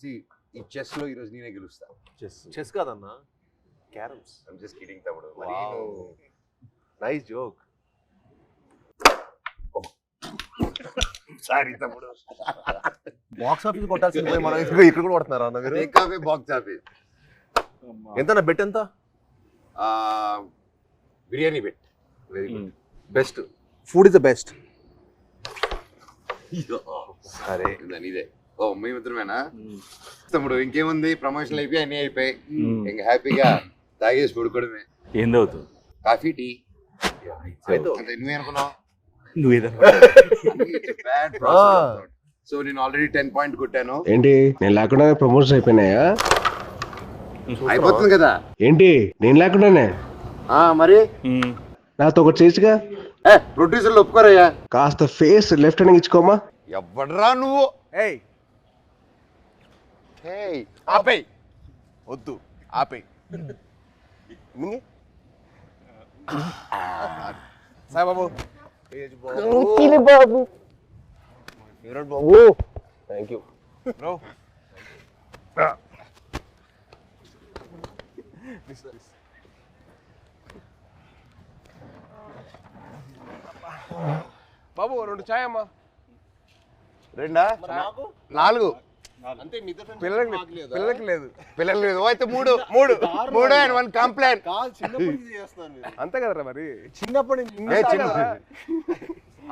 ఈ చెస్ లో ఈరోజు నేనే గెలుస్తా. చెస్ కాదన్నా, క్యారమ్స్. ఐమ్ జస్ట్ కిడింగ్ తమ్ముడు. Nice joke. సారీ తమ్ముడు. బాక్స్ ఆఫీస్ కొట్టాల్సింది మనం ఇక్కడ కూడా కొడుతున్నారు అన్న మీరు. Take off box office. ఎంత బెట్ ఎంత? Biryani bet. Very good. Best food is the best. సరే ఇదే. ఓ మేమిద్దరమేనా తమ్ముడు? ఇంకేముంది, ప్రమోషన్లు అయిపోయి అన్నీ అయిపోయి ఇంకా హ్యాపీగా తాగేసి పడుకోవడమే. ఏం తాగుతావు? Coffee, tea. నువ్వే అనుకున్నావు. సో నేను ఆల్రెడీ 10 పాయింట్ కొట్టాను. ఏంటి నేను లేకుండా ప్రమోషన్ అయిపోయినాయా? అయిపోతుంది కదా. ఏంటి నేను లేకుండానే? మరి నాతో ఒకటి చేయొచ్చుగా. ప్రొడ్యూసర్లు ఒప్పుకోరయ్యా. కాస్త ఫేస్ లెఫ్ట్ హ్యాండ్ ఇచ్చుకోమా. ఎవడరా నువ్వు? ఆపేయ్, వద్దు ఆపేయ్. సాయిబాబు బాబు బాబు థ్యాంక్ యూ బ్రో. బాబు 2 చాయ్ అమ్మా. 2 4 అంతే. పిల్లలకి లేదు. పిల్లలు లేదు. అయితే 3 అండ్ 1 కంప్లైంట్. అంతే కదరా మరి. చిన్నప్పటి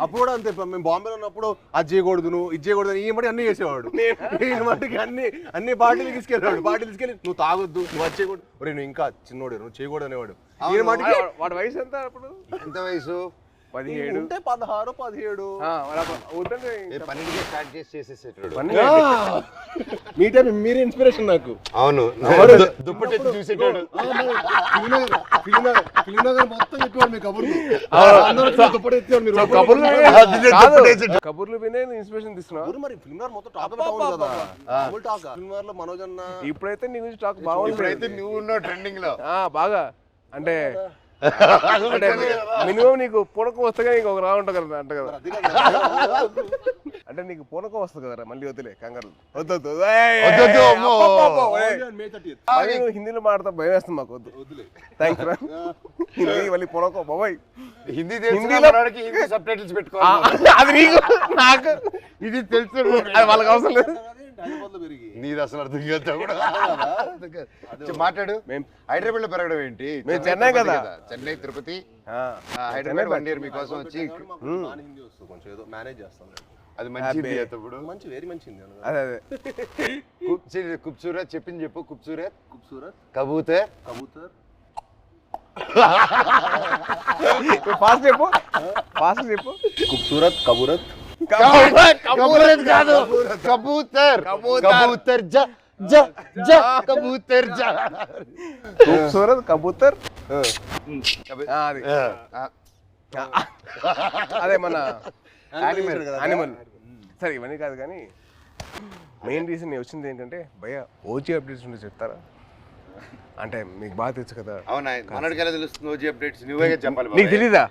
అప్పుడు కూడా అంతే. మేము బాంబేలో ఉన్నప్పుడు అది చేయకూడదు, నువ్వు ఇది చేయకూడదు, ఈ మట్టి అన్ని చేసేవాడు. నేను మట్టికి అన్ని పార్టీలు తీసుకెళ్ళేవాడు. పార్టీలు తీసుకెళ్ళి నువ్వు తాగొద్దు, నువ్వు అది చేయకూడదు, నువ్వు ఇంకా చిన్నోడు, నువ్వు చేయకూడదు అనేవాడు. ఈయన మట్టికి వాడి వయసు ఎంత అప్పుడు? ఎంత వయసు? 17 ఉంటే 16 17. పన్నెండుకే స్టార్ట్ చేసేసేటాడు. మీ టైం మీరే ఇన్స్పిరేషన్ నాకు. అవును, దుప్పటి చూసేటాడు. కబుర్లు వినే ఇన్స్పిరేషన్ తీసుకున్నావు. మరి ఫిల్మ్ మొత్తం టాక్ కదా. ఫిల్మ్ లో మనోజ్ అన్న ఇప్పుడైతే నీ గురించి టాక్ బాగుంది. ఇప్పుడైతే నువ్వు ఉన్నావు ట్రెండింగ్ లో బాగా. అంటే మినిమం నీకు పూనకం వస్తే నీకు ఒక రావు ఉంటుంది కదా అంట కదా. అంటే నీకు పూనకం వస్తుంది కదరా. మళ్ళీ వద్దులే కంగారు. వద్దు హిందీలో మాట్లాడతా భయం వేస్తుంది మాకు. వద్దులే థ్యాంక్స్ రా. హిందీ మళ్ళీ పూనకం బాబాయ్. హిందీలో సబ్ టైటిల్స్ పెట్టుకోవాలి. అది నీకు నాకు ఇది తెలుసు, అది వాళ్ళకి అవసరం లేదు. నీది అసలు అర్థం కాదు కూడా. మాట్లాడు. హైదరాబాద్ లో పెరగడం ఏంటి? మేము చెన్నై కదా. చెన్నై, తిరుపతి, హైదరాబాద్ 1 year మీకోసం వచ్చి కొంచెం ఏదో మేనేజ్ చేస్తాం. అది మంచిది తప్పుడు. మంచి వెరీ మంచిది. అదే ఖూబ్సూరత్ చెప్పింది చెప్పు. ఖూబ్సూరత్ కబూతర్ ఫాస్ట్ చెప్పు. ఖూబ్సూరత్ కబూరత్ కాదు, కబూతర్ కబూతర్ ఖూబ్సూరత్ కబూతర్. అదే మన యానిమల్. సరే ఇవన్నీ కాదు కానీ మెయిన్ రీజన్ నేను వచ్చింది ఏంటంటే భయ్యా ఓజీ అప్డేట్స్ ఉంటే చెప్తారా? అంటే మీకు బాగా తెలుసు కదా. అవునా, మనడికెలా తెలుస్తుంది ఓజీ అప్డేట్స్? నువ్వే చెప్పాలి. నీకు తెలీదా?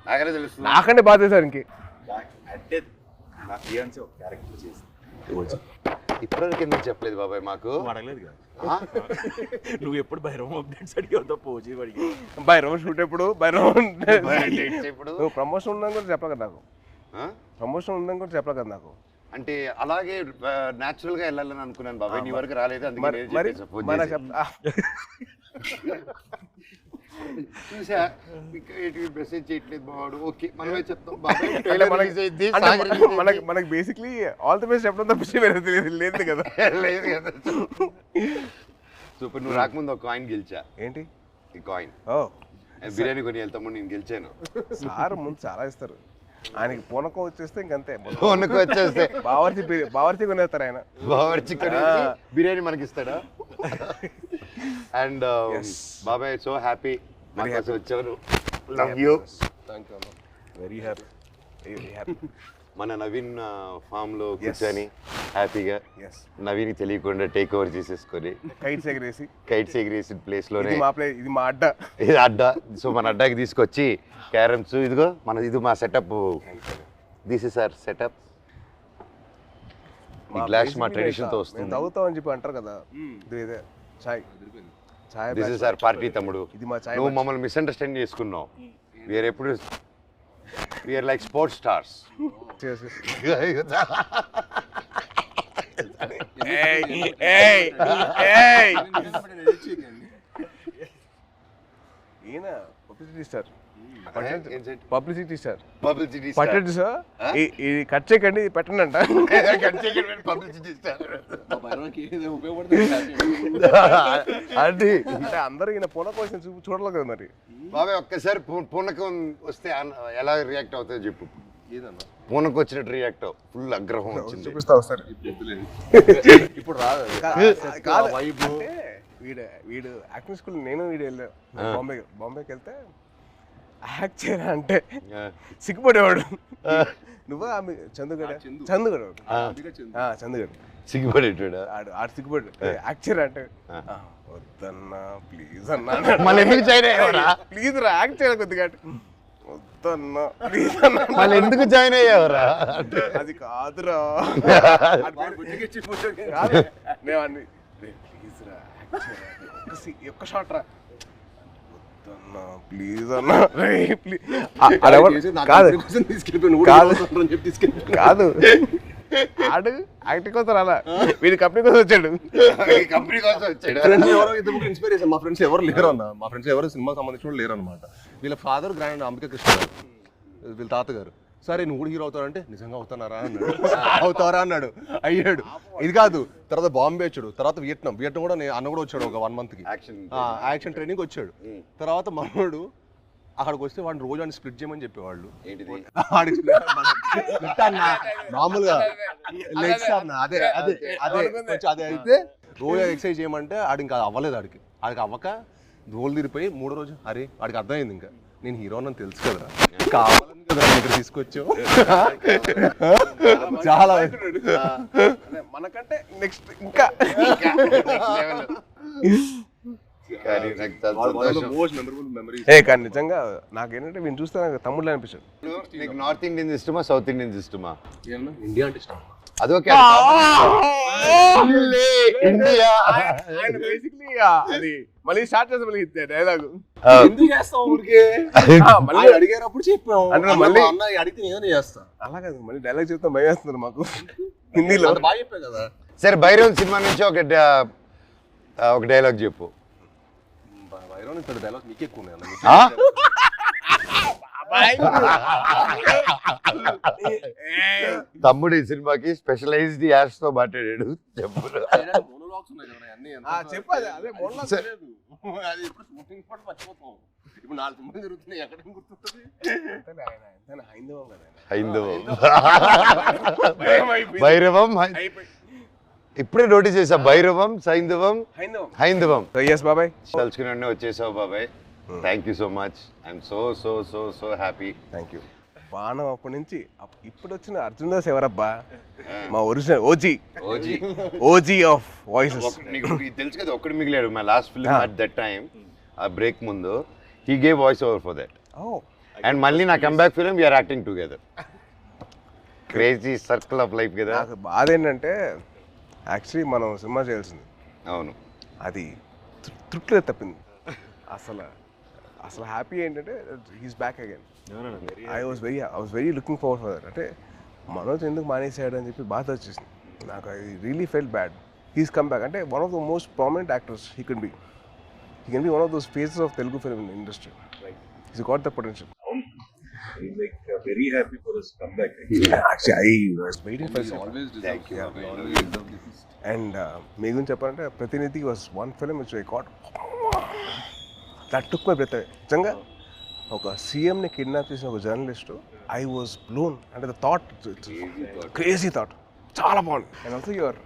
నాకెలా తెలుస్తుంది? నాకంటే బాగా తెలుసు ఇంకే. అంటే నా ఫియాన్సీ ఒక క్యారెక్టర్ చేసింది. ఇప్పటివరకు ఎందుకు చెప్పలేదు బాబాయ్ మాకు? అడగలేదు కదా. నువ్వు ఎప్పుడు భైరవం అప్డేట్స్ అడిగావు తప్ప ఓజీ అడిగి. భైరవం షూట్ ఎప్పుడు? భైరవం ఇప్పుడు నువ్వు ప్రమోషన్ ఉందని కూడా చెప్పలే కదా నాకు. ప్రమోషన్ ఉందని కూడా చెప్పలే కదా నాకు. అంటే అలాగే న్యాచురల్ గా వెళ్ళాలని అనుకున్నాను బాబాయ్. నీ వరకు రాలేదు. చూసా మెసేజ్ చేయట్లేదు బావాడు. ఓకే మనమే చెప్తాం బాబాయ్. మనకి బేసిక్లీ ఆల్ ది బెస్ట్ చెప్పడం తప్ప లేదు కదా. లేదు కదా. సూపర్. నువ్వు రాకముందు ఒక కాయిన్ గెలిచా. ఏంటి ఈ కాయిన్? బిర్యానీ కొని వెళ్తాము. నేను గెలిచాను. సార్ ముందు చాలా ఇస్తారు. ఆయనకి పూనకం వచ్చేస్తే ఇంకంతే. పూనకం వచ్చేస్తే బావర్చి కొనేస్తారు ఆయన. బావర్చి బిర్యానీ మనకి ఇస్తాడా? అండ్ బాబాయ్ సో హ్యాపీ వచ్చారు. Love you. Very happy. మన నవీన్ ఫామ్ లో కూర్చొని హ్యాపీగా నవీన్ తెలియకుండా టేక్ ఓవర్ చేసేసుకొని కైట్స్ ఎగిరేసి ప్లేస్ లోనే ఇది మా అడ్డా. ఇది అడ్డా. సో మన అడ్డాకి తీసుకొచ్చి క్యారమ్స్ ఇదిగో ఇది మా setup. This is our setup. ఈ గ్లాస్ మా ట్రెడిషన్తో వస్తుంది. తాగుతామని చెప్పి అంటారు కదా, ఇదే చాయ్ చాయ్. దిస్ ఇస్ అవర్ పార్టీ తమ్ముడు. ఇది మా చాయ్. నువ్వు మమ్మల్ని మిస్అండర్స్టాండ్ చేసుకున్నావు. వీఆర్ ఎప్పుడు వీఆర్ లైక్ స్పోర్ట్స్ స్టార్స్. ఈయన publicity star, publicity star. Publicity పట్టండి సార్, ఇది కట్ చేయకండి, ఇది పెట్టండి అంట. పబ్లిసిటీ స్టార్ అంటే అందరూ ఈయన పూనకం వచ్చిన చూడలేదు కదా మరి. బాబాయ్ ఒక్కసారి పూనకం వస్తే ఎలా రియాక్ట్ అవుతుందో చెప్పు. పూనకం వచ్చినట్టు రియాక్ట్ అవ్వు. ఫుల్ ఆగ్రహం వచ్చింది. చూపిస్తా ఒకసారి. ఇప్పుడు రాదు కాదు. అంటే వీడు యాక్టింగ్ స్కూల్ నేను వీడు వెళ్ళాను బాంబేకి వెళ్తే యాక్ట్ చేయరా అంటే సిగ్గుపడేవాడు. నువ్వు ఆమె చందుగడ సిగ్గుపడేటాడు. ఆడు సిగ్గుపడు. యాక్ట్ చేయరా అంటే వద్దన్నా ప్లీజ్ అన్నా. మళ్ళీ ఎందుకు జాయిన్ అయ్యావరా? ప్లీజ్ రా యాక్ట్ చేయాలి కొద్దిగా. వద్దన్నా ప్లీజ్ అన్నా. మళ్ళీ ఎందుకు జాయిన్ అయ్యావరా? అది కాదురా. నేను అన్ని ప్లీజ్ రా ఒక్క షాట్ రా ప్లీజ్ అన్నా కాదు. ఆడు యాక్టింగ్ కోసం రాలా, వీడి కంపెనీ కోసం వచ్చాడు. కంపెనీ కోసం వచ్చాడు. ఇన్స్పిరేషన్ మా ఫ్రెండ్స్ ఎవరు లేరు అన్న. మా ఫ్రెండ్స్ ఎవరు సినిమాకి సంబంధించిన లేరు అనమాట. వీళ్ళ ఫాదర్ గ్రాండ్ అంబికా కృష్ణ గారు, వీళ్ళ తాతగారు. సరే నువ్వు కూడా హీరో అవుతావంటే నిజంగా అవుతానారా అన్నాడు. అవుతారా అన్నాడు. అయ్యాడు. ఇది కాదు, తర్వాత బాంబే వచ్చాడు, తర్వాత వియట్నాం కూడా అన్న కూడా వచ్చాడు ఒక 1 month యాక్షన్ ట్రైనింగ్ వచ్చాడు. తర్వాత మనోడు అక్కడికి వస్తే వాడిని రోజు అని స్ప్లిట్ చేయమని చెప్పేవాళ్ళు. మామూలుగా లెగ్స్ అన్న అదే అదే అదే అదే అయితే రోజు ఎక్సర్సైజ్ చేయమంటే ఆడికి ఇంకా అవ్వలేదు. ఆడికి అవ్వక రోల్ తిరిగిపోయి 3వ రోజు అరే వాడికి అర్థమైంది ఇంకా నేను హీరో అని తెలుసు కదా, కావాలని కదా ఇక్కడ తీసుకొచ్చావు. చాలా మనకంటే నెక్స్ట్ ఇంకా కానీ నిజంగా నాకేంటంటే వీళ్ళు చూస్తే నాకు తమ్ముళ్ళు అనిపించాడు. నీకు నార్త్ ఇండియన్స్ ఇష్టమా సౌత్ ఇండియన్స్ ఇష్టమా? ఇండియా అంటే ఇష్టం. అదొకే అది మళ్ళీ స్టార్ట్ చేస్తే మళ్ళీ డైలాగ్ ఎందుకు చేస్తావు ఊరికే? మళ్ళీ అడిగారప్పుడు చెప్పాము అంటే మళ్ళీ అన్న అడిగితే నేను చేస్తా. అలా కాదు, మళ్ళీ డైలాగ్ చెప్తా భయం వేస్తున్నారు మాకు హిందీలో. బాగా చెప్పావు కదా. సరే భైరవ్ సినిమా నుంచి ఒక డైలాగ్ చెప్పు. భైరవ్ నుంచి డైలాగ్ నీకే ఎక్కువ ఉన్నాయి. తమ్ముడు ఈ సినిమాకి స్పెషలైజ్డ్ యాడ్స్ తో మాట్లాడాడు. చెప్పు. చెప్పాలి అదే ఇప్పుడు 4 సినిమాలు జరుగుతున్నాయి, ఎక్కడ గుర్తుంటుంది? హైందవం భైరవం ఇప్పుడే నోటీస్ చేసా. భైరవం హైందవం. బాబాయ్ తలుచుకుని వచ్చేసావు బాబాయ్. Thank you so much. I'm so so so so happy. Thank you. బాణం అప్పటి నుంచి ఇప్పుడు వచ్చిన అర్జున్ దాస్ ఎవరబ్బా? మా ఒరిజినల్ ఓజీ ఆఫ్ వాయిసెస్. నీకు తెలుసు కదా, ఒక్కడు మిగిలాడు. My last film at that time, ఆ బ్రేక్ ముందు he gave voice over for that. And మళ్ళీ నా comeback film we are acting together. Crazy circle of life కదా. నాకు బాధ ఏంటంటే యాక్చువల్లీ మనం సినిమా చేయాల్సింది. అవును, అది తృప్తిలో తప్పింది. అసలు హ్యాపీ ఏంటంటే he's back again. I was very looking forward for that. అంటే మనోజ్ ఎందుకు మానేసాడు అని చెప్పి బాధ వచ్చేసింది నాకు. I really felt bad. He's come back. అంటే one of the most prominent actors he can be one of those faces of Telugu film industry. He's got the potential. Like very happy for his comeback. Actually, I was waiting for this. Always deserves to have and me guరించి చెప్పాలంటే ప్రతినిధి was one film which I got that took my breath away. నిజంగా ఒక సీఎంని kidnap చేసిన ఒక journalist, I was blown. అంటే the thought, crazy thought, చాలా బాగుంది. And also your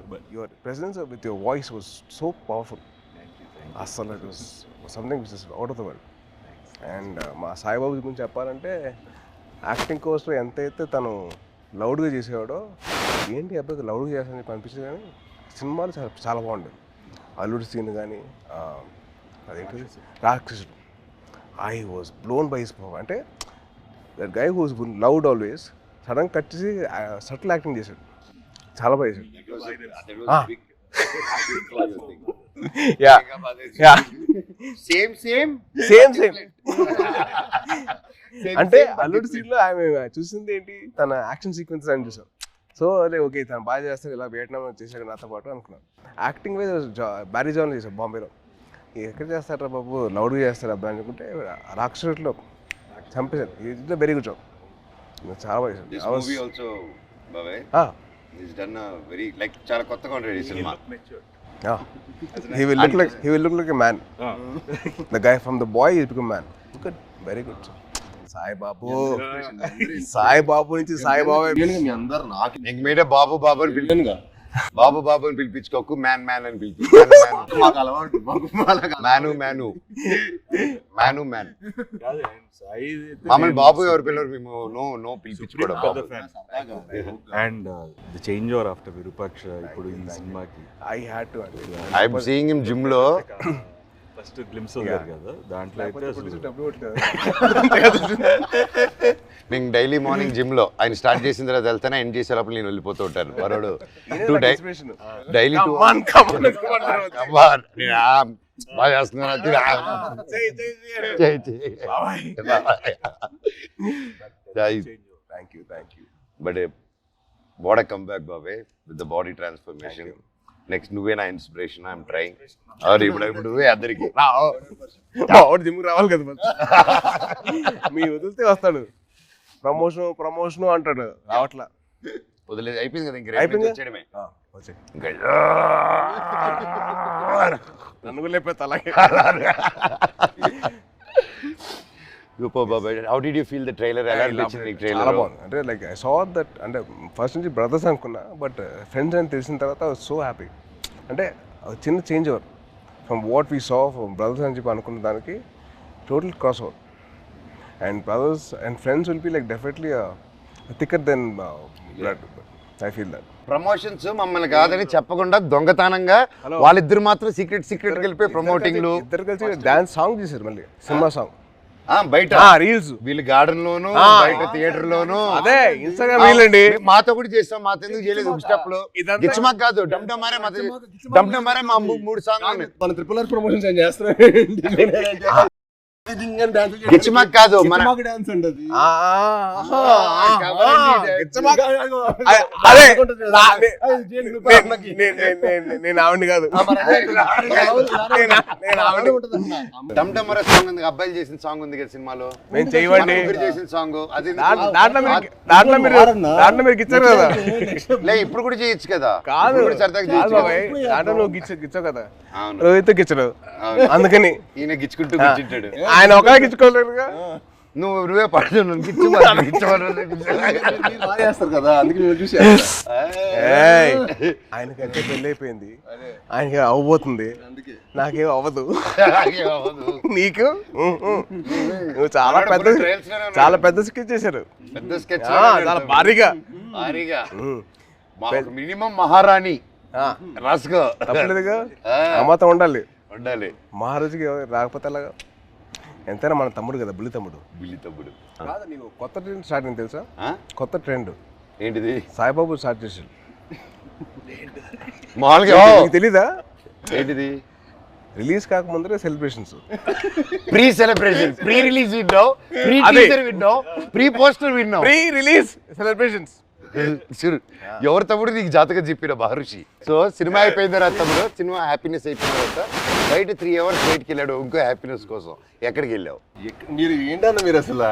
presence with your voice was so powerful. అసలు it was something which is out of the world. And మా సాయిబాబు గురించి చెప్పాలంటే యాక్టింగ్ కోర్స్లో ఎంతైతే తను లౌడ్గా చేసేవాడో, ఏంటి అబ్బాయి లౌడ్గా చేస్తానని చెప్పి అనిపించింది. కానీ సినిమాలు చాలా బాగుండేది. అల్లుడి సీన్ కానీ అదేంటి రాక్షసుడు, I was blown by his power. అంటే that guy who's loud always sudden cut చేసి సటిల్ యాక్టింగ్ చేశాడు. చాలా బాగా చేశాడు. యా యా సేమ్ సేమ్ అంటే అల్లుడు సీన్ లో ఆమె చూసింది ఏంటి, తన యాక్షన్ సీక్వెన్స్ అని చూసాం. సో అదే ఓకే తను బాగా చేస్తాడు, ఇలా వియట్నాం చేశాడు నాతో పాటు అనుకున్నాను. యాక్టింగ్ వైజ్ బ్యారీ జాన్ చేశాడు బాంబేలో. ఎక్కడ చేస్తారా బాబు, లౌడ్గా చేస్తారు అబ్బాయి అనుకుంటే రాక్షసులో చంపేశాడు. ఇది వెరీ గుడ్ జాబ్, చాలా బాగా చేశాడు. చాలా కొత్తగా ఉంటుంది ఈ cinema. He will look like a man. The guy from the boy is become man. Good, very good. Sai Babu నుంచి సాయి బాబు మీ అందరు నాకు నీకు మీరే బాబు బాబు అని పిలిచానుగా. బాబు బాబు అని పిలిపించుకోకు, మ్యాన్ మ్యాన్ అని పిలిపించు. మాకు అలవాటు, మ్యాను మ్యాను మ్యాను మ్యాన్. మమ్మల్ని బాబు ఎవరు పిల్లలు, మేము నో పిలిపించుకోవడం. And the change over after Virupaksha ఇప్పుడు ఈ సినిమాకి I am seeing him gym లో ఫస్ట్ గ్లిమ్స్ వదిలారు కదా, దాంట్లో అయితే మేము డైలీ మార్నింగ్ జిమ్ లో ఆయన స్టార్ట్ చేసిన తర్వాత వెళ్తానే ఎండ్ చేసేటప్పుడు నేను వెళ్ళిపోతూ ఉంటాను. వరుడు డైలీ బాగా చేస్తున్నారు. But what a come back బాబే with the body transformation. Next నువ్వే నా ఇన్స్పిరేషన్. I'm trying. ఇప్పుడు నువ్వే అందరికి జిమ్ రావాలి కదా, మీరు వదిలితే వస్తాడు. ప్రమోషన్ అంటాడు, రావట్లా. వదిలేదు, అయిపోయింది కదా. ఇంకా అయిపోయింది, వచ్చేయడమే. నన్ను కూడా లేకపోతే అలాగే. How did you feel the trailer? ఎలా అనిపించింది నీకు ట్రైలర్? చాలా బాగుంది. అంటే లైక్ ఐ సా దట్, అంటే ఫస్ట్ నుంచి బ్రదర్స్ అనుకున్నా, బట్ ఫ్రెండ్స్ అని తెలిసిన తర్వాత ఐ వాజ్ సో హ్యాపీ. అంటే చిన్న change over from what we saw from brothers అని చెప్పి అనుకున్న దానికి total cross over. And brothers and friends will be like definitely thicker then blood. I feel that. Promotions మమ్మల్ని కాదని చెప్పకుండా దొంగతనంగా వాళ్ళిద్దరు మాత్రం సీక్రెట్ వెళ్ళిపోయి ప్రమోటింగ్లు ఇద్దరు కలిసి డాన్స్ సాంగ్ చేశారు, మళ్ళీ సినిమా సాంగ్ బయట రీల్స్, వీళ్ళు గార్డెన్ లోను బయట థియేటర్ లోను. అదే ఇన్స్టాగ్రామ్ రీల్ అండి. మాతో కూడా చేస్తాం, మాతో ఎందుకు చేయలేదు? స్టెప్ లో గిచ్చమాక్ కాదు, డమ్డమారే మా 3 సాంగ్ మన ట్రిపుల్ ఆర్ ప్రమోషన్స్ ఏం చేస్తారు. గిచ్చమాక్ కాదు, మన డాన్స్ అంటది. నేను ఆవిడ కాదు, డమ్డమరే సాంగ్ ఉంది, అబ్బాయిలు చేసిన సాంగ్ ఉంది కదా సినిమాలో, మేము చేయవండి చేసిన సాంగ్. అది దాంట్లో మీరు గిచ్చారు కదా. లే ఇప్పుడు కూడా చేయొచ్చు కదా. కాదు దాంట్లో నువ్వు గిచ్చావు కదా, రోహిత్ గిచ్చడు. అందుకని ఈయన గిచ్చుకుంటూ కూర్చుంటాడు. ఆయన ఒక గిచ్చుకోలేరుగా. నువ్వే పడుతున్నావు చేస్తారు కదా, అందుకే చూసి. ఆయనకంటే పెళ్ళి అయిపోయింది, ఆయనకి అవ్వబోతుంది, నాకేం అవ్వదు. నీకు నువ్వు చాలా పెద్ద స్కెచ్ చేశారు, చాలా భారీగా. మినిమం మహారాణి రాసుకో, తప్పలేదుగా. అమ్మతో ఉండాలి. మహారాజుకి రాకపోతే అలాగా. ఎంతైనా మన తమ్ముడు కదా, బుల్లి తమ్ముడు. కాదు, నీకు కొత్త ట్రెండ్ స్టార్ట్ అయింది తెలుసా? కొత్త ట్రెండ్ ఏంటిది? సాయిబాబు స్టార్ట్ చేశాడు. మామూలుగా తెలీదా? ఏంటిది? రిలీజ్ కాకముందరే celebrations, pre celebration, pre release విన్నావు, ప్రీ టీజర్ విన్నావు, ప్రీ పోస్టర్ విన్నావు, ప్రీ రిలీజ్ సెలబ్రేషన్స్. ఎవరు తమ్ముడు నీకు జాతకం చెప్పిన మహర్షి. సో సినిమా అయిపోయిన తర్వాత తమ్ముడు, సినిమా హ్యాపీనెస్ అయిపోయిన తర్వాత బయట 3 hours బయటకి వెళ్ళాడు ఇంకో హ్యాపీనెస్ కోసం. ఎక్కడికి వెళ్ళావు? మీరు ఏంటన్నా మీరు అసలు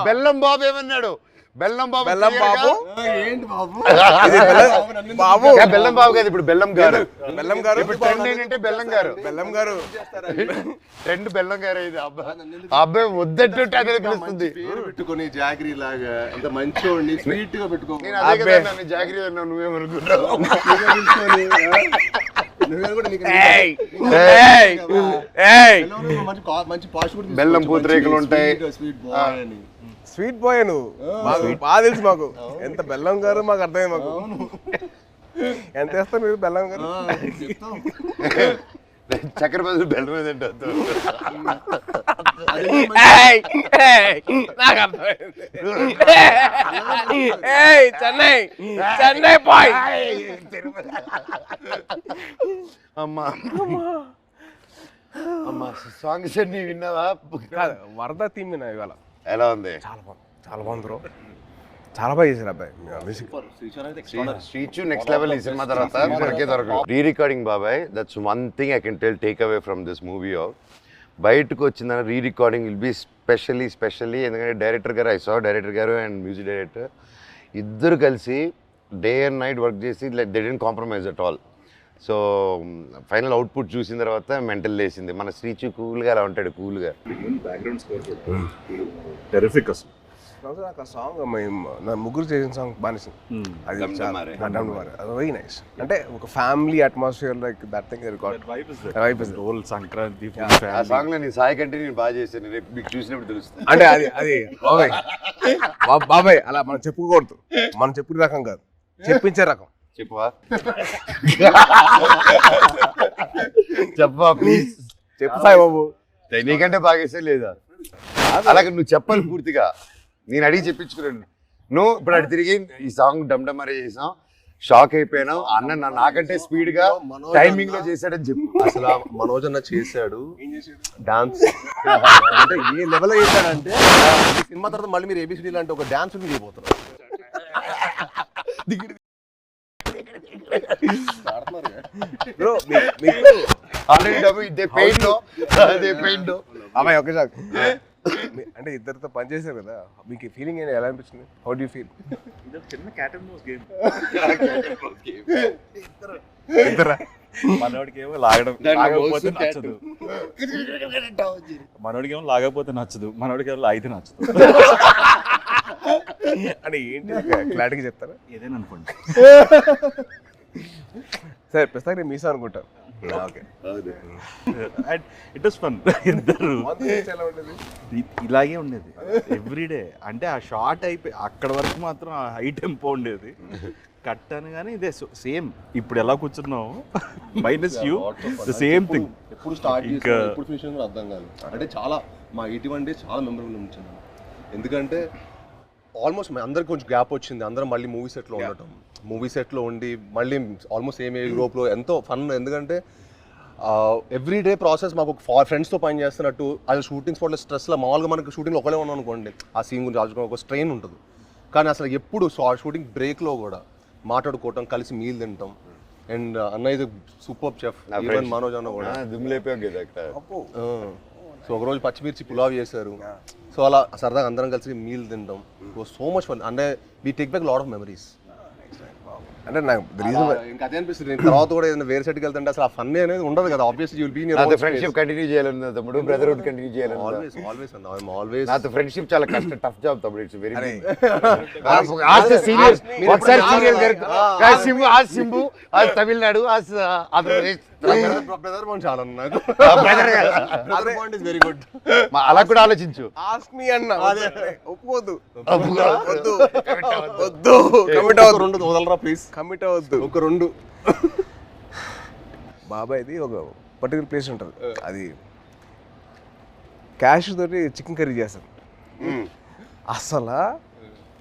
బెల్లం బాబు ఏమన్నాడు? బెల్లం బాబు ఏంటి బాబు? బాబు బెల్లం బాబు కాదు, ఇప్పుడు బెల్లం గారు. ఇప్పుడు ట్రెండ్ ఏంటంటే బెల్లం గారు. ట్రెండ్ బెల్లం గారు. ఇది అబ్బాయి వద్దంటుంటే అదే పిలుస్తుంది. పెట్టుకుని జాగిరి లాగా అంత మంచి స్వీట్ గా పెట్టుకో. నేను అదే కదా నన్ను జాగిరి అన్నా, నువ్వేమనుకుంటావు? బెల్లం పూతరేకులు ఉంటాయి. స్వీట్ బాయ్ నువ్వు, మాకు బాగా తెలుసు. మాకు ఎంత బెల్లం గారు మాకు అర్థమైంది. మాకు ఎంత వేస్తారు మీరు బెల్లం గారు? చక్కెర బదులు బెల్లం మీద తింటావు. నాకు అర్థమైంది. చెన్నై చెన్నై బాయ్. అమ్మా అమ్మా సాంగ్స్ అన్ని విన్నావా? కాదు, వరద థీమ్ విన్నా ఇవాళ. ఎలా ఉంది? చాలా బాగుంది బ్రో, చాలా బాగా చేశారు అబ్బాయి మ్యూజిక్. శ్రీచు నెక్స్ట్ లెవెల్ ఈ సినిమా తర్వాత మనకే దొరకదు. రీ రికార్డింగ్ బాబాయ్, that's one thing I can take away from this movie. బయటకు వచ్చిందని re recording will be specially ఎందుకంటే డైరెక్టర్ గారు, డైరెక్టర్ గారు అండ్ మ్యూజిక్ డైరెక్టర్ ఇద్దరు కలిసి డే అండ్ నైట్ వర్క్ చేసి they didn't compromise at all. So final output చూసిన తర్వాత మెంటల్ లేసింది. మన శ్రీచు కూల్గా అలా ఉంటాడు, కూల్గా. బ్యాక్గ్రౌండ్ స్కోర్ కూడా టెరిఫిక్ అసలు. నాకు ఆ సాంగ్ నా ముగ్గురు చేసిన సాంగ్ బానిసింది. అది వెరీ నైస్. అంటే ఒక family atmosphere like that thing record role Sankranti ఆ సాంగ్ లో నేను సాయి కంటే నేను బాగా చేశాను. రేపు మీకు చూసినప్పుడు తెలుస్తుంది. అంటే అది బాబాయ్ అలా మనం చెప్పుకోకూడదు. మనం చెప్పుకునే రకం కాదు, చెప్పించే రకం. చెప్పవా? చెప్పవా ప్లీజ్? చెప్పు సాయి బాబు. నీకంటే బాగా చేసే లేదా? అలాగే నువ్వు చెప్పాలి పూర్తిగా. నేను అడిగి చెప్పించుకున్నాను. నువ్వు ఇప్పుడు అటు తిరిగి ఈ సాంగ్ డమ్డమరే చేసాం, షాక్ అయిపోయినావు. అన్న నాకంటే స్పీడ్ గా టైమింగ్ లో చేశాడని చెప్పు. అసలు మనోజ్ అన్న చేశాడు డాన్స్. అంటే ఏ లెవెల్ చేశాడంటే సినిమా తర్వాత మళ్ళీ మీరు ఏబిసిడి లాంటి ఒక డాన్స్ మీరు చేయబోతున్నారు. బ్రో అమ్మాయి ఒకే సార్ అంటే ఇద్దరితో పనిచేశారు కదా, మీకు ఫీలింగ్ ఏంటి, ఎలా అనిపించింది? How do you feel? చిన్న క్యాట్ అండ్ మౌస్ గేమ్. ఇద్దరా? మనోడికేమో లాగకపోతే నచ్చదు, మనోడికేమో లాగకపోతే నచ్చదు, మనోడికేమో లాగితే నచ్చదు. అంటే ఏంటి క్లారిటీగా చెప్తారా? ఏదైనా అనుకోండి. సరే ప్రస్తుతానికి మీసా అనుకుంటాను. Okay, it was fun. ఇద్దరు ఎలా ఉండేది? ఇలాగే ఉండేది ఎవ్రీడే. అంటే ఆ షార్ట్ అయిపోయి అక్కడ వరకు మాత్రం ఆ హై టెంపో ఉండేది. కట్ అని కానీ ఇదే సేమ్ ఇప్పుడు ఎలా కూర్చున్నావు minus you the same thing. ఎప్పుడు స్టార్ట్ చేసి ఎప్పుడు ఫినిష్ కూడా అర్థం కాదు. అంటే చాలా మా 81 days చాలా మెమరబుల్ ఉంచింది. ఎందుకంటే ఆల్మోస్ట్ అందరికి కొంచెం గ్యాప్ వచ్చింది. అందరం మళ్ళీ మూవీ సెట్లో ఉండటం, మూవీ సెట్లో ఉండి మళ్ళీ ఆల్మోస్ట్ సేమ్ ఏజ్ గ్రూప్లో ఎంతో ఫన్. ఎందుకంటే ఎవ్రీడే ప్రాసెస్ మాకు ఫ్రెండ్స్తో పని చేస్తున్నట్టు. అది షూటింగ్ స్పాట్లో స్ట్రెస్లో మామూలుగా మనకు షూటింగ్లో ఒకటే ఉన్నాం అనుకోండి, ఆ సీన్ గురించి ఆలోచుకుని ఒక స్ట్రెయిన్ ఉంటుంది. కానీ అసలు ఎప్పుడు షూటింగ్ బ్రేక్లో కూడా మాట్లాడుకోవటం, కలిసి మీల్ తింటాం. అండ్ అన్న ఇది సూపర్ చెఫ్, ఈవెన్ మనోజ్ అన్న కూడా సో ఒకరోజు పచ్చిమిర్చి పులావ్ చేశారు. సో అలా సరదాగా అందరం కలిసి మీల్ తింటాం. So much fun. అంటే we take back lot of memories. అంటే నాకు ఇంకా అదే అనిపిస్తుంది. తర్వాత కూడా ఏదైనా వేరే సెట్కి వెళ్తుంటే అసలు ఆ ఫన్ అనేది ఉండదు కదా. Obviously you will be in your friendship continue చేయాలన్నా తమ్ముడు, బ్రదర్హుడ్ కంటిన్యూ చేయాలన్నా ఆల్వేస్ అన్న ఐ యామ్ ఆల్వేస్. నాతో ఫ్రెండ్షిప్ చాలా కష్టం, టఫ్ జాబ్ తమ్ముడు. It's very serious. ఒకసారి సీరియల్ సింబు, ఆ సింబు, ఆ తమిళనాడు, ఆ ఆంధ్రప్రదేశ్ బ్రదర్ బాండ్ చాలా నాకు. Brother bond is very good. అలా కూడా ఆలోచించు. ఆస్క్ మీ అన్న. ఒప్పుకోవద్దు, వద్దు, వద్దు, కమిట్ అవ్వద్దు. రెండు వదలరా ప్లీజ్, కమిట్ అవ్వద్దు. ఒక రెండు బాబాయ్ది ఒక పర్టికులర్ ప్లేస్ ఉంటుంది. అది క్యాష్ తోటి చికెన్ కర్రీ చేస్తారు. అసలు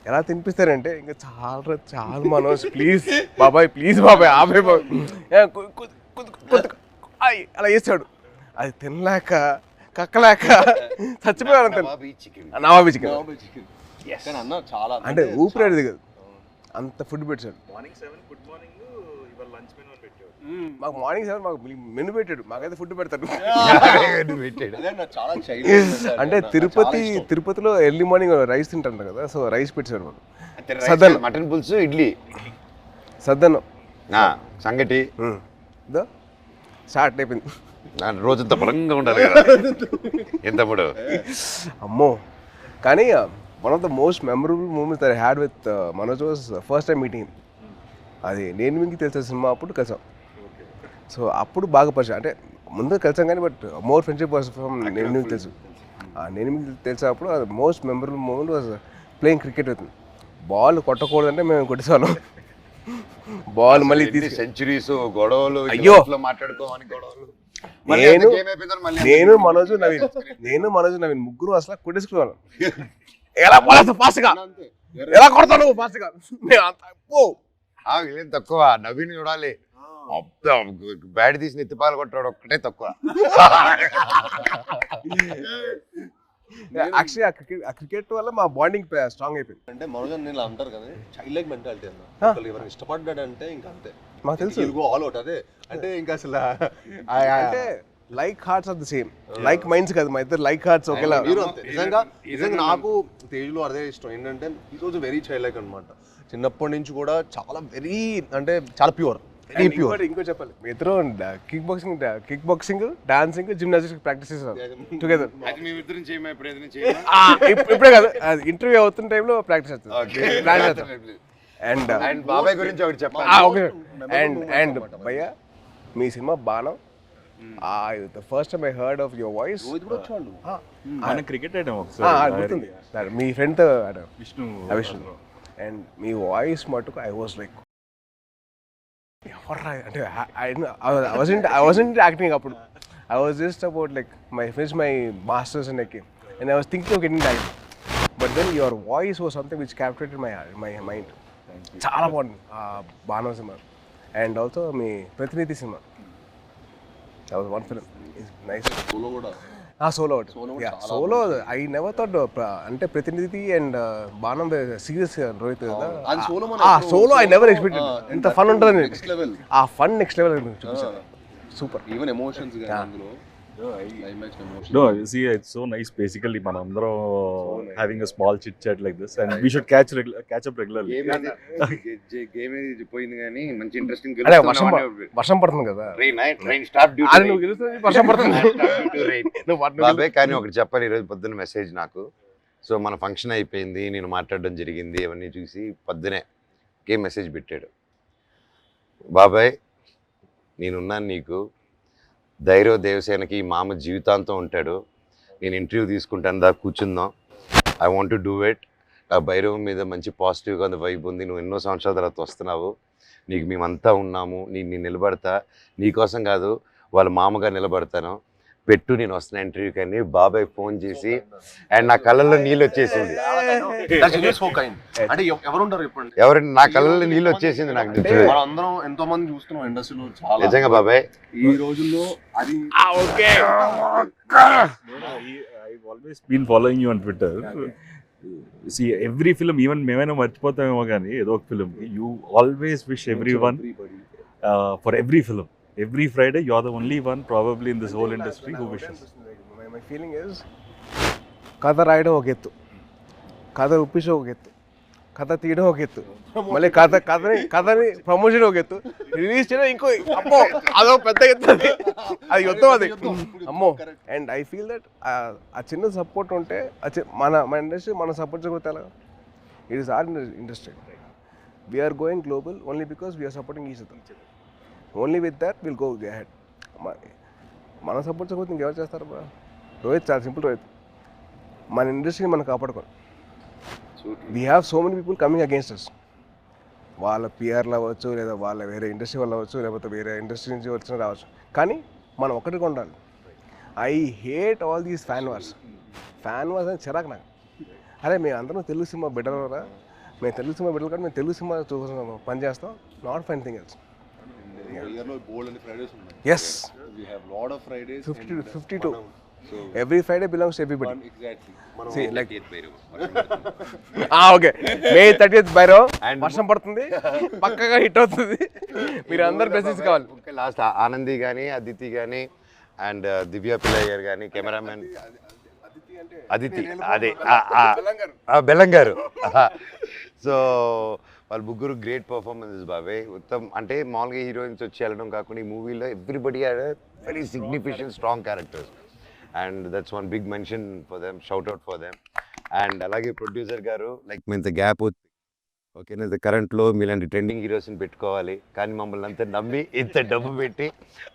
ఎలా తినిపిస్తారంటే ఇంకా చాలా మనోజ్ ప్లీజ్ బాబాయ్, ప్లీజ్ బాబాయ్, ఆబాయ్ బాబాయ్ అలా చేస్తాడు. అది తినలేక కక్కలేక చచ్చిపోయాడు. నవాబీ చికెన్ అంటే ఊపిరాడు కదా, అంత ఫుడ్ పెట్టాడు. మార్నింగ్ 7 గుడ్ మార్నింగ్, ఇవాళ లంచ్ మెనూ అని పెట్టాడు. మాకు మార్నింగ్ 7 మాకు మెనూ పెట్టాడు. మాకైతే ఫుడ్ పెడతాడు. అంటే తిరుపతిలో ఎర్లీ మార్నింగ్ రైస్ తింటారు కదా, సో రైస్ పెట్టాడు మాకు. సద్దన్నం, మటన్ పులుసు, ఇడ్లీ, సద్దన్నం, సంగటి స్టార్ట్ అయిపోయింది. రోజంతా బలంగా ఉండాలి కదా ఎంత తమ్ముడు. అమ్మో. కానీ one of the most memorable moments that I had with Manoj was first time meeting. అది నేను మీకు తెలిసిన సినిమా అప్పుడు కలిసాం. సో అప్పుడు బాగా పరిచయం. అంటే ముందు కలిసాం కానీ but more friendship was from నేను మీకు తెలుసు. నేను మీకు తెలిసినప్పుడు అది most memorable moment was playing cricket with. Ball కొట్టకూడదంటే మేము కొట్టేసాను. బాల్ మళ్ళీ సెంచరీస్, గొడవలు, అయ్యో మాట్లాడుకోమని గొడవలు. నేను మనోజ్ నవీన్ ముగ్గురు అసలు కొట్టేసుకున్నాను. ఎలా పోలేదు ఫాస్ట్గా, ఎలా కొడతాను ఫాస్ట్గా. తక్కువ నవీన్ చూడాలి, బ్యాట్ తీసి ఎత్తిపాలు కొట్టాడు ఒక్కటే తక్కువ. యాక్చువల్లీ ఆ క్రికెట్ వల్ల మా బాండింగ్ స్ట్రాంగ్ అయిపోయింది. అంటే మనోజ్ నేను అంటారు కదా చైల్డ్ లైక్ మెంటాలిటీ అన్న, ఎవరైనా ఇష్టపడ్డాడంటే ఇంకా అంతే, మాకు తెలుసు ఆల్ అవుట్. అదే అంటే ఇంకా అసలు అంటే like hearts are the same, like minds కదా మా ఇద్దరు, లైక్ హార్ట్స్ ఒకేలా. నిజంగా నాకు తేజ్లో అదే ఇష్టం ఏంటంటే ఈరోజు వెరీ చైల్డ్ లైక్ అనమాట. చిన్నప్పటి నుంచి కూడా చాలా వెరీ అంటే చాలా ప్యూర్, వెరీ ప్యూర్. ఇంకో చెప్పాలి, మీ ఇద్దరు kick boxing dancing gymnastics practice చేస్తారు టుగెదర్. ఇప్పుడే కాదు, ఇంటర్వ్యూ అవుతున్న టైంలో ప్రాక్టీస్ చేస్తారు. అండ్ బాబాయ్ గురించి ఒకటి చెప్పాలి. అండ్ భయ్య మీ cinema Baanam, the first time I heard of your voice, cricket ఆడాం మీ ఫ్రెండ్ తో విష్ణు. అండ్ మీ వాయిస్ మటుకు ఐ వాజ్ లైక్ అంటే I wasn't acting అప్పుడు. I was just about like finish my masters and like, and I was thinking of getting that, but then your voice was something which captured my mind. చాలా బాగుంది బాణం cinema. And also మీ ప్రతినిధి cinema, that was one film. It's nice. Solo కూడా solo I never thought అంటే ప్రతినిధి and బాణం serious Rohit కదా. Solo I never expected ఇంత ఫన్ ఉంటుంది. ఆ ఫన్ నెక్స్ట్ లెవెల్ చూపించారు. సూపర్. ఈవెన్ ఎమోషన్స్ అందులో No, see, it's so nice. Basically, manandro having a small chit chat like this, and we should catch up regularly. Game is పోయింది గానీ మంచి interesting వర్షం పడుతుంది కదా. Rain stop due to rain. వర్షం పడుతుంది. బాబాయ్ కానీ ఒకటి చెప్పాలి, ఈరోజు పొద్దున్న మెసేజ్ నాకు. సో మన ఫంక్షన్ అయిపోయింది, నేను మాట్లాడడం జరిగింది, అవన్నీ చూసి పొద్దునే గేమ్ మెసేజ్ పెట్టాడు. బాబాయ్ నేనున్నాను నీకు, ధైర్య దేవసేనకి మామ జీవితాంతం ఉంటాడు, నేను ఇంటర్వ్యూ తీసుకుంటాను, దా కూర్చుందాం, I want to do it. ఆ భైరవం మీద మంచి పాజిటివ్గా ఉంది, వైబ్ ఉంది, నువ్వు ఎన్నో సంవత్సరాల తర్వాత వస్తున్నావు, నీకు మేమంతా ఉన్నాము, నేను నిలబడతా, నీకోసం కాదు వాళ్ళ మామగా నిలబడతాను, పెట్టు నేను వస్తున్నా ఇంటర్వ్యూ. కానీ బాబాయ్ ఫోన్ చేసి అండ్ నా కళ్ళల్లో నీళ్ళు వచ్చేసింది. ఎవరు నా కళ్ళల్లో నీళ్ళు వచ్చేసింది నాకు. ఎంతో మంది చూస్తున్నాం ఇండస్ట్రీలో చాలా నిజంగా బాబాయ్ ఈ రోజుల్లో అది. I've always been following you on Twitter. See, every film, even మేమైనా మర్చిపోతామేమో కానీ ఏదో ఒక film, you always wish everyone for every film. Every Friday, you're the only one probably in this whole industry who wishes. My feeling is, కథ రాయడం ఒక ఎత్తు, కథ ఒప్పించడం ఒక ఎత్తు, కథ తీయడం ఒక ఎత్తు, మళ్ళీ కథని ప్రమోషన్ ఒక ఎత్తు, రిలీజ్ చేయడం ఇంకో అమ్మో అదో పెద్ద ఎత్తు, అది యుద్ధం అది అమ్మో. అండ్ ఐ ఫీల్ దట్ ఆ చిన్న సపోర్ట్ ఉంటే మన ఇండస్ట్రీ మన సపోర్ట్ చేయకపోతే ఎలా? It is our industry. We are going global only because we are supporting each other. Only with that will go ahead. మనం సపోర్ట్ చేయకపోతే ఇంకెవరు చేస్తారు బా? రోహిత్ చాలా సింపుల్. రోహిత్ మన ఇండస్ట్రీని మనం కాపాడుకోవాలి. We have so many people coming against us. వాళ్ళ పిఆర్లు అవ్వచ్చు, లేదా వాళ్ళ వేరే ఇండస్ట్రీ వాళ్ళు అవ్వచ్చు, లేకపోతే వేరే ఇండస్ట్రీ నుంచి వచ్చిన రావచ్చు, కానీ మనం ఒకటిగా ఉండాలి. I hate all these fan wars అని చిరాకు నాకు. అరే మేము అందరం తెలుగు సినిమా బిడ్డలరా, మేము తెలుగు సినిమా బిడ్డలు కానీ మేము తెలుగు సినిమా పని చేస్తాం, not fine thing else. Yes, we have lot of Fridays, 52. So every Friday belongs to everybody. Exactly. See, like okay, May 30th Bhairav, వర్షం పడుతుంది, పక్కగా హిట్ అవుతుంది, మీరు అందరు బ్లెస్సింగ్స్ కావాలి. లాస్ట్ ఆనంది కానీ, అదితి కానీ, అండ్ దివ్య పిల్లయ్య గారు కానీ, కెమెరామెన్ అదితి, అదే బెల్లంగారు. సో వాళ్ళు ముగ్గురు గ్రేట్ పర్ఫార్మెన్సెస్ బాబాయ్. ఉత్తమ్ అంటే మామూలుగా హీరోయిన్స్ వచ్చి వెళ్ళడం కాకుండా ఈ మూవీలో everybody had very significant strong characters, and that's one big mention for them, shout out for them. And అలాగే ప్రొడ్యూసర్ గారు లైక్ మీ ఇంత గ్యాప్ ఓకేనా, కరెంట్లో మీలాంటి ట్రెండింగ్ హీరోస్ని పెట్టుకోవాలి, కానీ మమ్మల్ని అంతా నమ్మి ఇంత డబ్బు పెట్టి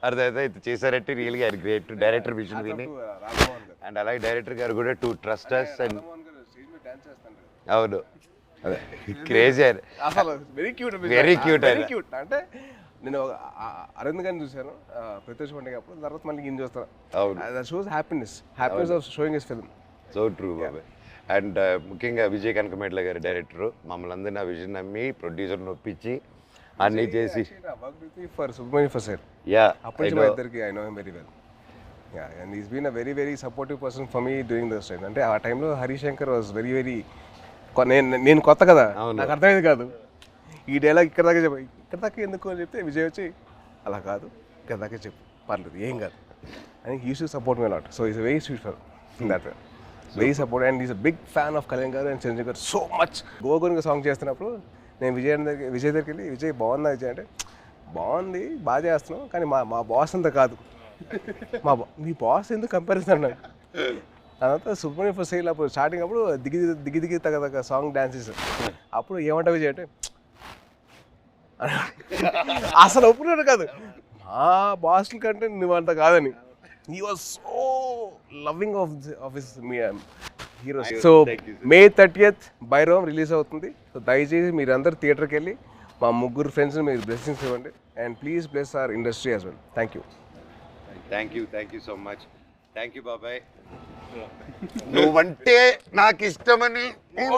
అర్థమైతే ఇంత చేశారంటే రియల్గా ఆయన గ్రేట్. డైరెక్టర్ విజన్ విని, అండ్ అలాగే డైరెక్టర్ గారు కూడా టు ట్రస్ట్ అస్. అండ్ అవును, అదే క్రేజీ, అసలు వెరీ క్యూట్ వెరీ క్యూట్. అంటే నేను అరవింద్ గారిని చూశాను ప్రత్యక్ష పండుగ అప్పుడు, తర్వాత మళ్ళీ ఈయన చూస్తాను. అవును. That shows happiness of showing his film. So true బాబాయ్. అండ్ ముఖ్యంగా విజయ్ కనకమేట్ల గారి డైరెక్టర్ మమ్మల్ని అందరినీ ఆ విజన్ నమ్మి ప్రొడ్యూసర్ నొప్పించి అన్నీ చేసి for Subrahmanyam for sir yeah అప్పటి నుంచి మా ఇద్దరికి I know him very well. Yeah and is been a very very supportive person for me during those time. అంటే ఆ టైంలో హరిశంకర్ వాజ్ వెరీ వెరీ, నేను కొత్త కదా, నాకు అర్థమైంది కాదు ఈ డైలాగ్ ఇక్కడ దాకా చెప్పు, ఇక్కడ దాకా ఎందుకు అని చెప్తే విజయ్ వచ్చి అలా కాదు ఇక్కడ దాకా చెప్పు పర్లేదు ఏం కాదు అని used to support me lot. So is very sweet for that very support and is a big fan of Kalyan garu and Chiranjeevi గారు సో మచ్. గోగునికి సాంగ్ చేస్తున్నప్పుడు నేను విజయ్ దగ్గరికి వెళ్ళి విజయ్ బాగుందా విజయ్ అంటే, బాగుంది బాగా చేస్తున్నాం కానీ మా బాస్ అంతా కాదు, మీ బాస్ ఎందుకు కంపారిజన్ అన్నాడు. అదంతా సుబ్రహ్మణ్యం ఫర్ సేల్ అప్పుడు స్టార్టింగ్ అప్పుడు దిగి తగ్గ సాంగ్ డాన్సెస్ అప్పుడు ఏమంటా విజయ్ అంటే అసలు ఒప్పుకున్నాడు కాదు, మా బాస్ల కంటే నువ్వంత కాదని. He was so loving of his heroes. So May 30th Bhairavam release అవుతుంది. సో దయచేసి మీరందరూ థియేటర్కి వెళ్ళి మా ముగ్గురు ఫ్రెండ్స్ని మీరు బ్లెస్సింగ్స్ ఇవ్వండి and please bless our industry as well. Thank you so much. Thank you బాబాయ్. నువ్వంటే నాకు ఇష్టమని యూ.